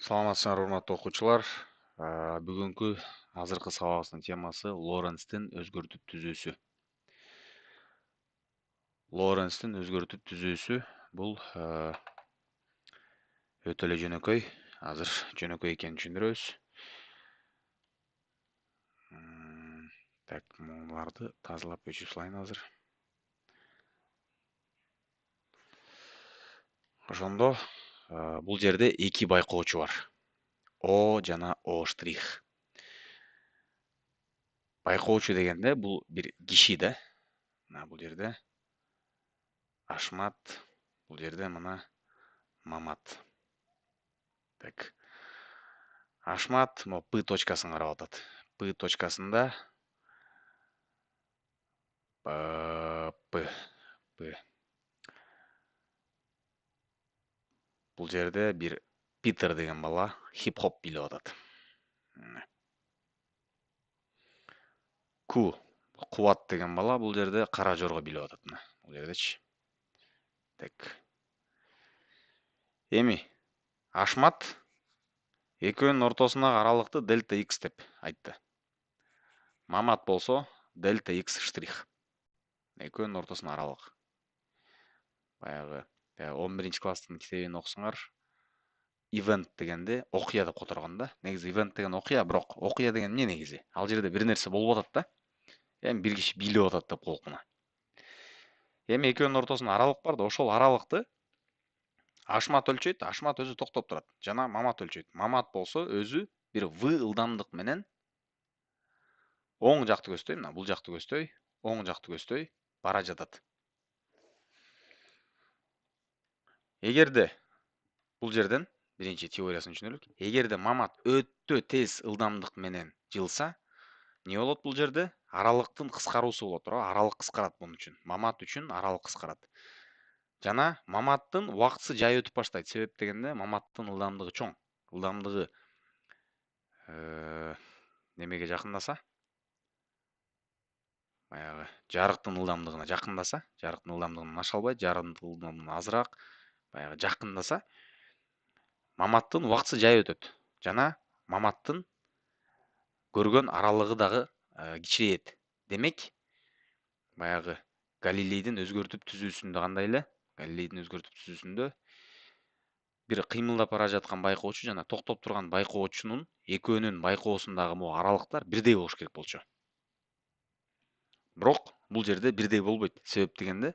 Саламатсыздар, урматтуу окуучулар. Бүгүнкү азыркы сабагыбыздын темасы Лоренстин өзгөртүп түзүүсү. Лоренстин өзгөртүп түзүүсү бул өтө эле жөнөкөй. Азыр жөнөкөй экенин түшүндүрөбүз. Так, мунуларды тазалап өчүп салайын азыр. Ошондо бул жерде эки байкоочу бар. О жана О штрих. Байкоочу дегенде бул бир киши да. Бул жерде Ашмат, бул жерде мына Мамат. Так. Ашмат П точкасын карап атат. П точкасында П. Бул жерде бир Питер деген бала хип-хоп билип атат. Q. Кубат деген бала бул жерде кара жорго билип атат. Мына бул жердечи. Так. Эми Ашмат экөөнүн ортосундагы аралыкты дельта X деп айтты. Мамат болсо дельта X штрих. Экөөнүн ортосундагы аралык. Баягы 11-класстын китебин окусуңар. Event дегенде окуя деп которгон да. Негизи event деген окуя, бирок окуя деген эмне негизи? Ал жерде бир нерсе болуп атат да. Эми бир киши билип атат деп коелук мына. Эми экөөнүн ортосунда аралык бар да, ошол аралыкты Ашмат өлчөйт, Ашмат өзү токтоп турат. Жана Мамат өлчөйт. Мамат болсо өзү бир V ылдамдык менен оң жакты көздөй, мына бул жакты көздөй, оң жакты көздөй бара жатат. Эгерде бул жерден биринчи теориясын түшүнөлүк. Эгерде Мамат өтө тез ылдамдык менен жылса, не болот бул жерде? Аралыктын кыскаруусу болот, туура? Аралык кыскарат бунун үчүн. Мамат үчүн аралык кыскарат. Жана Маматтын убактысы жай өтүп баштайт. Себеп дегенде Маматтын ылдамдыгы чоң. Ылдамдыгы немеге жакындаса, баягы жарыктын ылдамдыгына жакындаса, жарыктын ылдамдыгынан аша албайт, жарыктын ылдамдыгынан азыраак, баягы жакындаса, Маматтын убактысы жай өтөт. Жана Маматтын көргөн аралыгы дагы кичирейет. Демек, баягы Галилейдин өзгөртүп түзүүсүндө кандай эле? Галилейдин өзгөртүп түзүүсүндө бир кыймылдап бара жаткан байкоочу жана токтоп турган байкоочунун экөөнүн байкоосундагы могу аралыктар бирдей болуш керек болчу. Бирок бул жерде бирдей болбойт. Себеп дегенде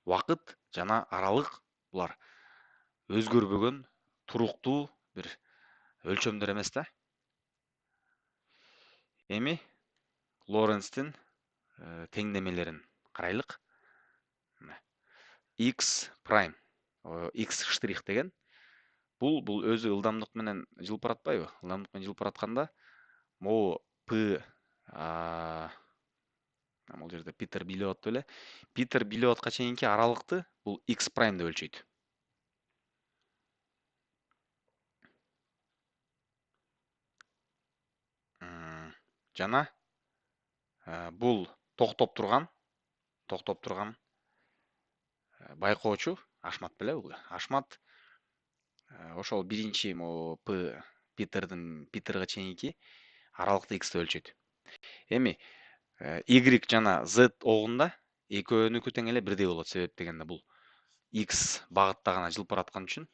убакыт жана аралык булар өзгөрбөгөн туруктуу бир өлчөмдөр эмес да. Эми Лоренстин теңдемелерин карайлык. X prime, X штрих деген бул өзү ылдамдык менен жылпыратпайбы? Ылдамдык менен жылпыратканда могу P бул жерде Питер билип атты беле. Питер билип аткан чейинки аралыкты бул X prime деп өлчөйт. Жана бул токтоп турган байкоочу Ашмат беле бул. Ашмат ошол биринчи могу Питерге чейинки аралыкты X деп өлчөйт. Эми Y жана Z огунда экөөнүкү тең эле бирдей болот. Себеп дегенде бул X багытта гана жылпыраткан үчүн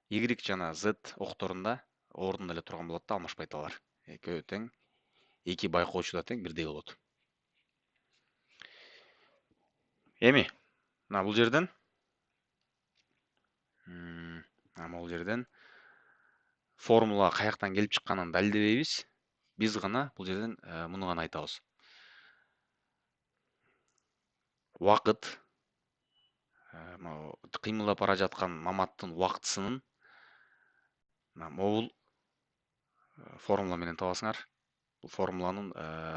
Y жана Z окторунда ордунда эле турган болот да, алмашпайт алар. Экөө тең, эки байкоочу да тең бирдей болот. Эми мына бул жерден формула каяктан келип чыкканын далилдебейбиз. Биз гана бул жерден муну гана айтабыз. Убакыт кыймылдап бара жаткан Маматтын убактысынын могул формула менен табасыңар. Бул формуланын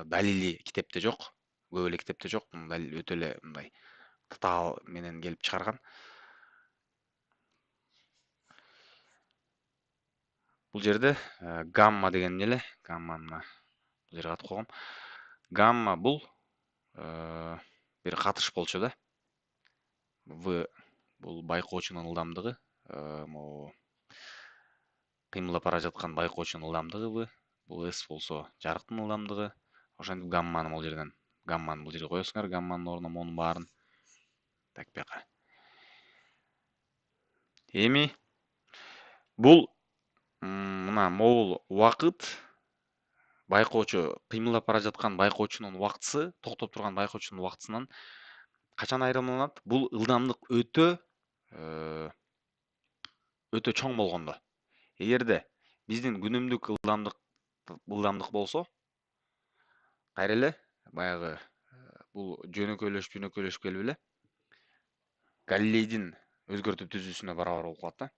далили китепте жок, көп эле китепте жок. Мунун далили өтө эле мындай татаал менен келип чыгарган. Бул жерде гамма деген эмне эле? Гамманы мына бул жерге катып койгом. Гамма бул бир катыш болчу да. В бул байкоочунун ылдамдыгы, могу кыймылдап бара жаткан байкоочунун ылдамдыгы v. Бул s болсо жарыктын ылдамдыгы. Ошентип гамманы бул жерден гамманы бул жерге коесуңар, гамманын ордуна монун баарын так бияка. Эми бул мына могул убакыт байкоочу кыймылдап бара жаткан байкоочунун убактысы, токтоп турган байкоочунун убактысынан качан айырмаланат? Бул ылдамдык өтө чоң болгондо. Эгерде биздин күнүмдүк ылдамдык болсо, кайра эле баягы бул жөнөкөйлөшүп келип эле Галилейдин өзгөртүү түзүүсүнө барабар болуп калат да.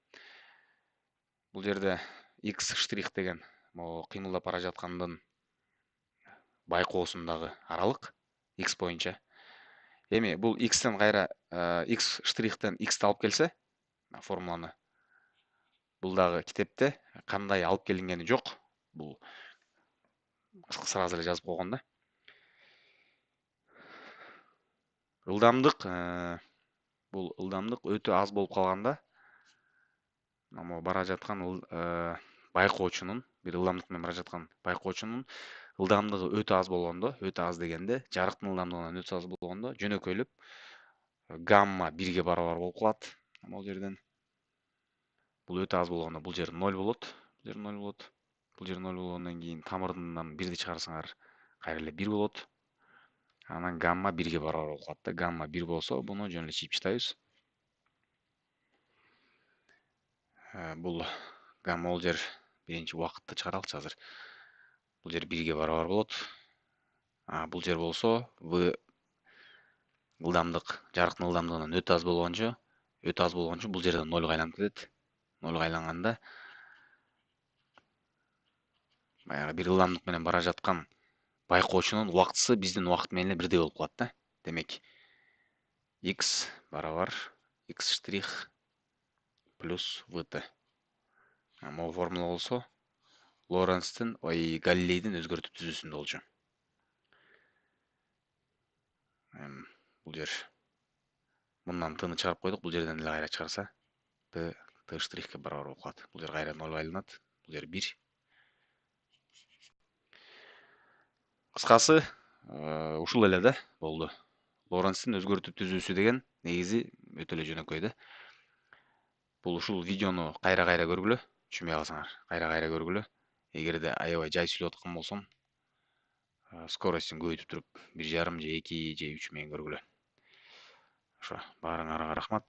Бул жерде x штрих деген могу кыймылдап бара жаткандын байкоосундагы аралык x боюнча. Эми бул x'тен кайра x штрихтен x'ти алып келсе, формуланы бул дагы китепте кандай алып келингени жок. Бул сразу эле жазып койгон да. Ылдамдык бул ылдамдык өтө аз болуп калганда, могу бара жаткан байкоочунун, бир ылдамдык менен бара жаткан байкоочунун ылдамдыгы өтө аз болгондо, өтө аз дегенде жарыктын ылдамдыгынан өтө аз болгондо жөнөкөйлөп гамма 1ге барабар болуп калат. Бул жерден бул өтө аз болгондо бул жер 0 болот. Бул жер 0 болот. Бул жер 0 болгондон кийин тамырынан 1ди чыгарсаңар кайра эле 1 болот. Анан гамма 1ге барабар болуп калат да. Гамма 1 болсо, буну жөн эле чийип таштайбыз. Бул гамма бул жер биринчи убакытты чыгаралычы азыр. Бул жер 1ге барабар болот. Бул жер болсо v ылдамдык, жарыктын ылдамдыгынан өтө аз болгончо бул жерден 0га айланып кетет. 0га айланганда баягы бир ылдамдык менен бара жаткан байкоочунун убактысы биздин убакыт менен эле бирдей болуп калат да. Демек, x барабар x штрих плюс vt. Могу формула болсо Лоренцтин, Галилейдин өзгөртүү түзүүсүндө болчу. Бул жер мындан тыны чыгарып койдук, бул жерден эле кайра чыгарса t штрихке барабар болуп калат. Бул жер кайра 0га айланат. Бул жер 1. Кыскасы, ушул эле да болду. Лоренцтин өзгөртүү түзүүсү деген негизи өтө эле жөнөкөй да. Бул ушул видеону кайра көргүлө, түшүнбөй калсаңар, кайра көргүлө. Эгерде аябай жай сүйлөп аткан болсом, скоростун көбөйтүп туруп 1,5 же 2 же 3 менен көргүлө. Ошо, баарыңарга рахмат.